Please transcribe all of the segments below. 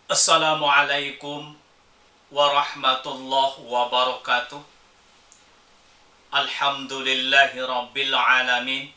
Assalamualaikum warahmatullahi wabarakatuh. Alhamdulillahi rabbil alamin.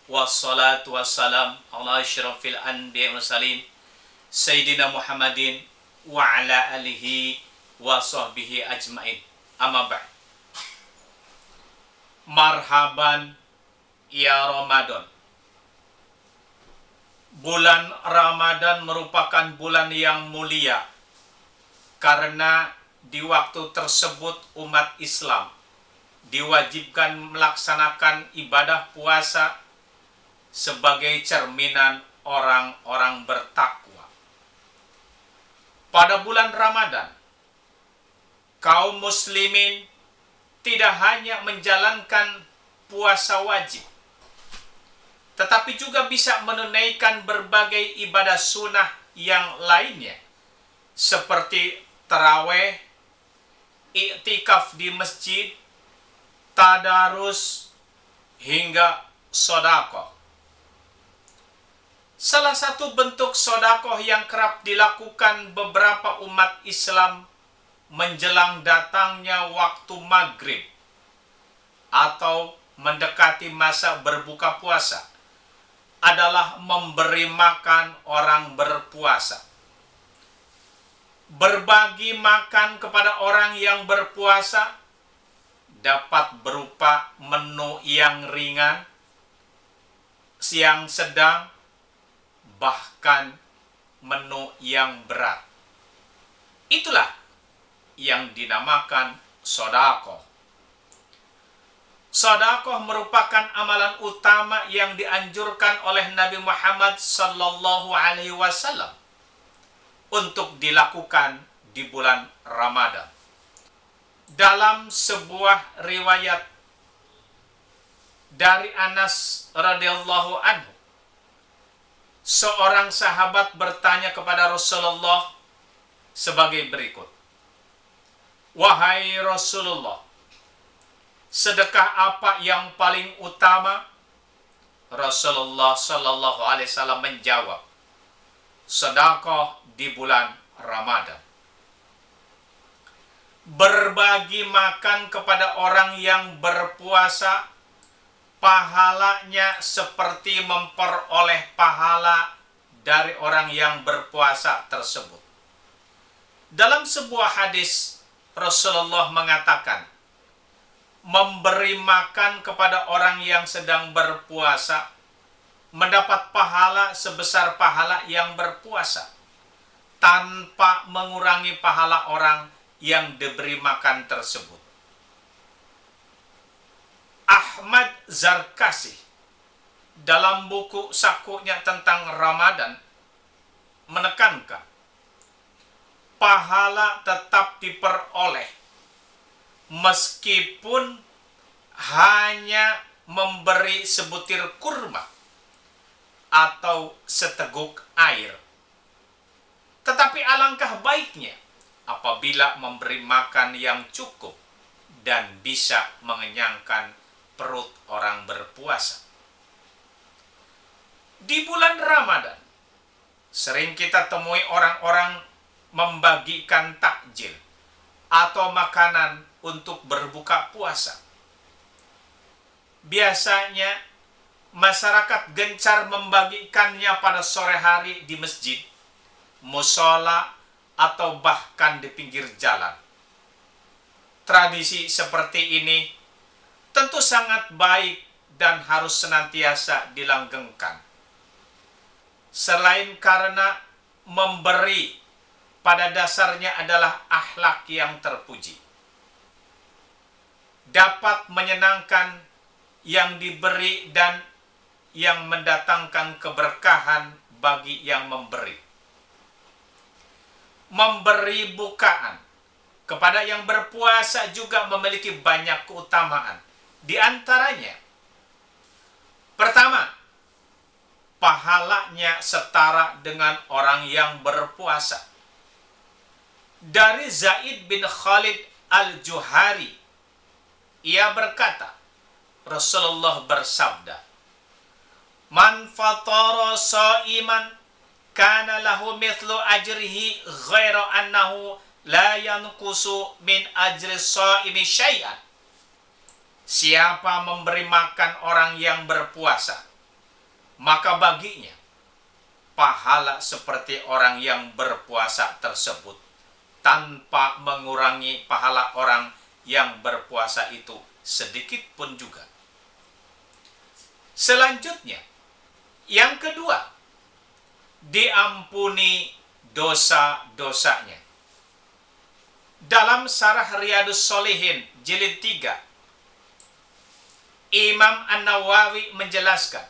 Wassalatu wassalam ala asyrafil anbiya mursalin Sayyidina Muhammadin wa ala alihi wa sahbihi ajmain. Amma ba'd. Marhaban ya Ramadan. Bulan Ramadan merupakan bulan yang mulia karena di waktu tersebut umat Islam diwajibkan melaksanakan ibadah puasa sebagai cerminan orang-orang bertakwa. Pada bulan Ramadan, kaum muslimin tidak hanya menjalankan puasa wajib, tetapi juga bisa menunaikan berbagai ibadah sunnah yang lainnya, seperti taraweh, iktikaf di masjid, tadarus, hingga sedekah. Salah satu bentuk sedekah yang kerap dilakukan beberapa umat Islam menjelang datangnya waktu maghrib atau mendekati masa berbuka puasa adalah memberi makan orang berpuasa. Berbagi makan kepada orang yang berpuasa dapat berupa menu yang ringan, yang sedang, bahkan menu yang berat. Itulah yang dinamakan sedekah. Sedekah merupakan amalan utama yang dianjurkan oleh Nabi Muhammad sallallahu alaihi wasallam untuk dilakukan di bulan Ramadan. Dalam sebuah riwayat dari Anas radhiyallahu anhu, seorang sahabat bertanya kepada Rasulullah sebagai berikut. Wahai Rasulullah, sedekah apa yang paling utama? Rasulullah sallallahu alaihi wasallam menjawab, sedekah di bulan Ramadan. Berbagi makan kepada orang yang berpuasa, pahalanya seperti memperoleh pahala dari orang yang berpuasa tersebut. Dalam sebuah hadis, Rasulullah mengatakan, memberi makan kepada orang yang sedang berpuasa mendapat pahala sebesar pahala yang berpuasa, tanpa mengurangi pahala orang yang diberi makan tersebut. Ahmad Zarkasi dalam buku sakunya tentang Ramadan menekankan, pahala tetap diperoleh meskipun hanya memberi sebutir kurma atau seteguk air. Tetapi alangkah baiknya apabila memberi makan yang cukup dan bisa mengenyangkan perut orang berpuasa. Di bulan Ramadan, sering kita temui orang-orang membagikan takjil atau makanan untuk berbuka puasa. Biasanya masyarakat gencar membagikannya pada sore hari di masjid, musola, atau bahkan di pinggir jalan. Tradisi seperti ini tentu sangat baik dan harus senantiasa dilanggengkan. Selain karena memberi pada dasarnya adalah akhlak yang terpuji, dapat menyenangkan yang diberi dan yang mendatangkan keberkahan bagi yang memberi. Memberi bukaan kepada yang berpuasa juga memiliki banyak keutamaan. Di antaranya, pertama, pahalanya setara dengan orang yang berpuasa. Dari Zaid bin Khalid al-Juhari, ia berkata, Rasulullah bersabda, Man fatara sa'iman kana lahu mithlu ajrihi ghaira annahu la yanqusu min ajri shaimi syai'an. Siapa memberi makan orang yang berpuasa, maka baginya pahala seperti orang yang berpuasa tersebut, tanpa mengurangi pahala orang yang berpuasa itu sedikit pun juga. Selanjutnya, yang kedua, diampuni dosa-dosanya. Dalam Syarah Riyadhus Shalihin jilid 3, Imam An-Nawawi menjelaskan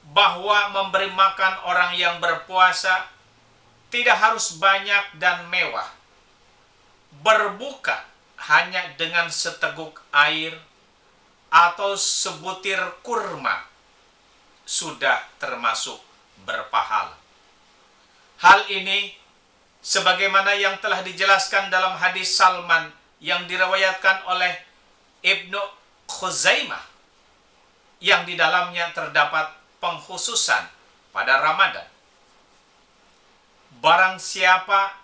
bahwa memberi makan orang yang berpuasa tidak harus banyak dan mewah. Berbuka hanya dengan seteguk air atau sebutir kurma sudah termasuk berpahala. Hal ini sebagaimana yang telah dijelaskan dalam hadis Salman yang diriwayatkan oleh Ibnu Khuzaimah, yang di dalamnya terdapat pengkhususan pada Ramadan. Barang siapa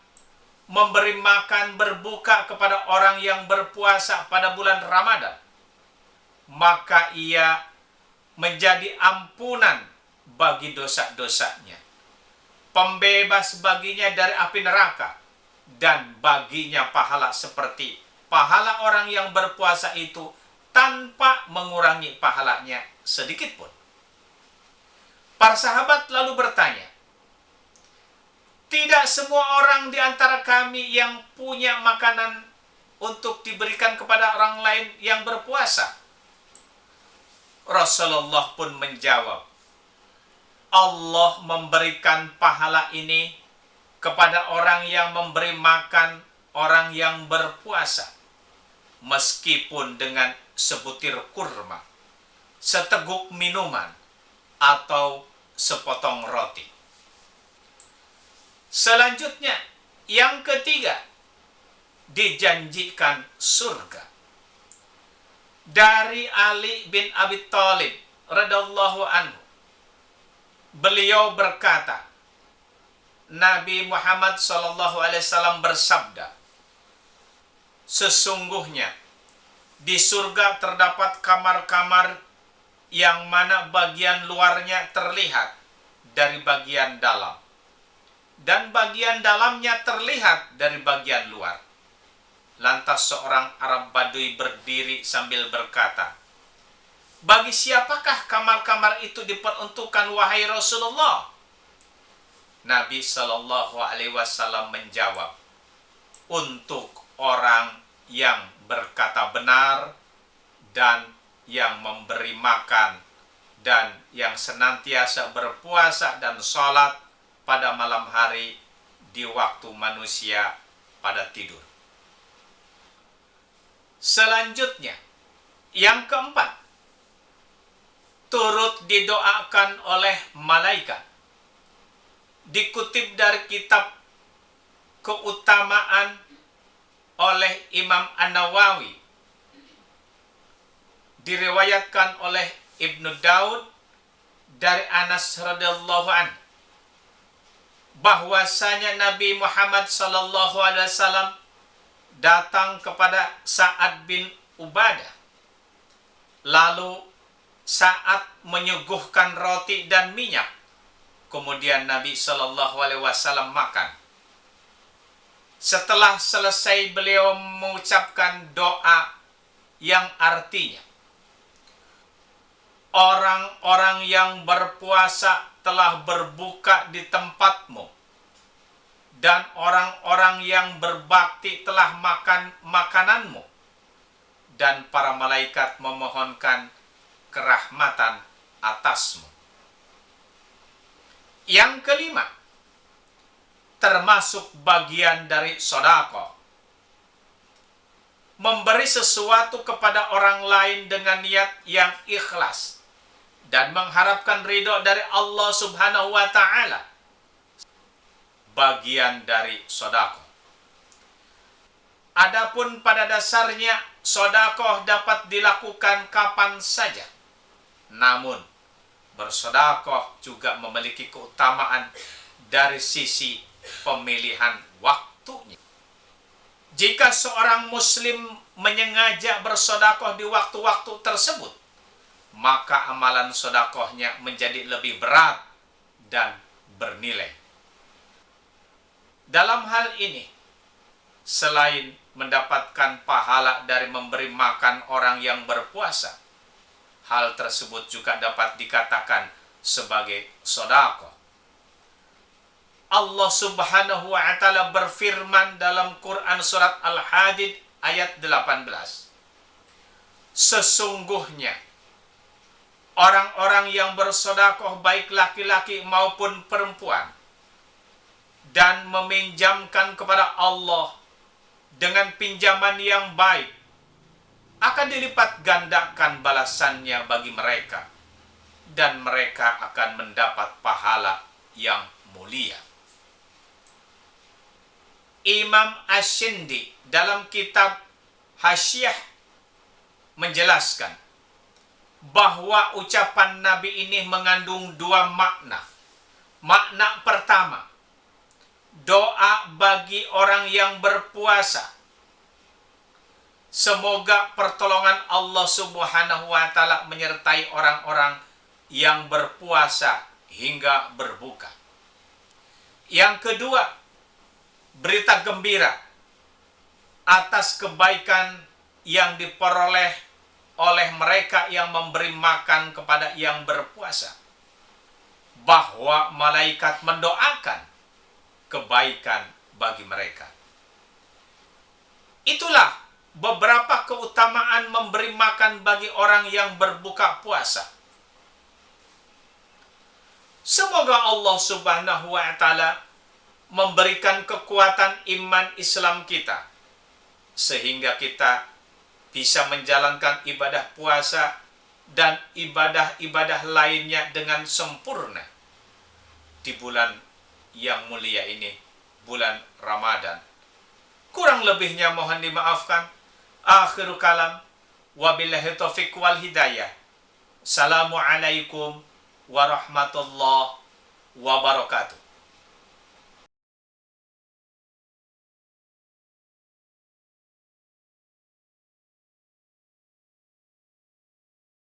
memberi makan berbuka kepada orang yang berpuasa pada bulan Ramadan, maka ia menjadi ampunan bagi dosa-dosanya, pembebas baginya dari api neraka, dan baginya pahala seperti pahala orang yang berpuasa itu tanpa mengurangi pahalanya sedikit pun. Para sahabat lalu bertanya, tidak semua orang di antara kami yang punya makanan untuk diberikan kepada orang lain yang berpuasa? Rasulullah pun menjawab, Allah memberikan pahala ini kepada orang yang memberi makan orang yang berpuasa, meskipun dengan sebutir kurma, seteguk minuman, atau sepotong roti. Selanjutnya, yang ketiga, dijanjikan surga. Dari Ali bin Abi Thalib radhiyallahu anhu, beliau berkata, Nabi Muhammad SAW bersabda, sesungguhnya di surga terdapat kamar-kamar yang mana bagian luarnya terlihat dari bagian dalam, dan bagian dalamnya terlihat dari bagian luar. Lantas seorang Arab Badui berdiri sambil berkata, bagi siapakah kamar-kamar itu diperuntukkan, wahai Rasulullah? Nabi SAW menjawab, untuk orang yang berkata benar, dan yang memberi makan, dan yang senantiasa berpuasa dan sholat pada malam hari di waktu manusia pada tidur. Selanjutnya, yang keempat, turut didoakan oleh malaikat. Dikutip dari kitab Keutamaan oleh Imam An-Nawawi, diriwayatkan oleh Ibnu Daud dari Anas radhiyallahu anhu, bahwasanya Nabi Muhammad SAW datang kepada Sa'ad bin Ubadah. Lalu saat menyuguhkan roti dan minyak, kemudian Nabi SAW makan. Setelah selesai, beliau mengucapkan doa yang artinya, orang-orang yang berpuasa telah berbuka di tempatmu, dan orang-orang yang berbakti telah makan makananmu, dan para malaikat memohonkan kerahmatan atasmu. Yang kelima, termasuk bagian dari sedekah, memberi sesuatu kepada orang lain dengan niat yang ikhlas dan mengharapkan ridho dari Allah Subhanahu wa Ta'ala, bagian dari sedekah. Adapun pada dasarnya sedekah dapat dilakukan kapan saja, namun bersedekah juga memiliki keutamaan dari sisi pemilihan waktunya. Jika seorang muslim menyengaja bersedekah di waktu-waktu tersebut, maka amalan sedekahnya menjadi lebih berat dan bernilai. Dalam hal ini, selain mendapatkan pahala dari memberi makan orang yang berpuasa, hal tersebut juga dapat dikatakan sebagai sedekah. Allah Subhanahu wa taala berfirman dalam Quran surat Al-Hadid ayat 18. Sesungguhnya orang-orang yang bersedekah baik laki-laki maupun perempuan dan meminjamkan kepada Allah dengan pinjaman yang baik akan dilipat gandakan balasannya bagi mereka dan mereka akan mendapat pahala yang mulia. Imam Ash-Shindi dalam kitab Hasyiah menjelaskan bahwa ucapan Nabi ini mengandung dua makna. Makna pertama, doa bagi orang yang berpuasa. Semoga pertolongan Allah Subhanahu wa taala menyertai orang-orang yang berpuasa hingga berbuka. Yang kedua, berita gembira atas kebaikan yang diperoleh oleh mereka yang memberi makan kepada yang berpuasa, bahwa malaikat mendoakan kebaikan bagi mereka. Itulah beberapa keutamaan memberi makan bagi orang yang berbuka puasa. Semoga Allah Subhanahu wa taala memberikan kekuatan iman Islam kita, sehingga kita bisa menjalankan ibadah puasa dan ibadah-ibadah lainnya dengan sempurna di bulan yang mulia ini, bulan Ramadan. Kurang lebihnya mohon dimaafkan. Akhirul kalam, wabillahi taufiq wal hidayah. Assalamualaikum warahmatullahi wabarakatuh.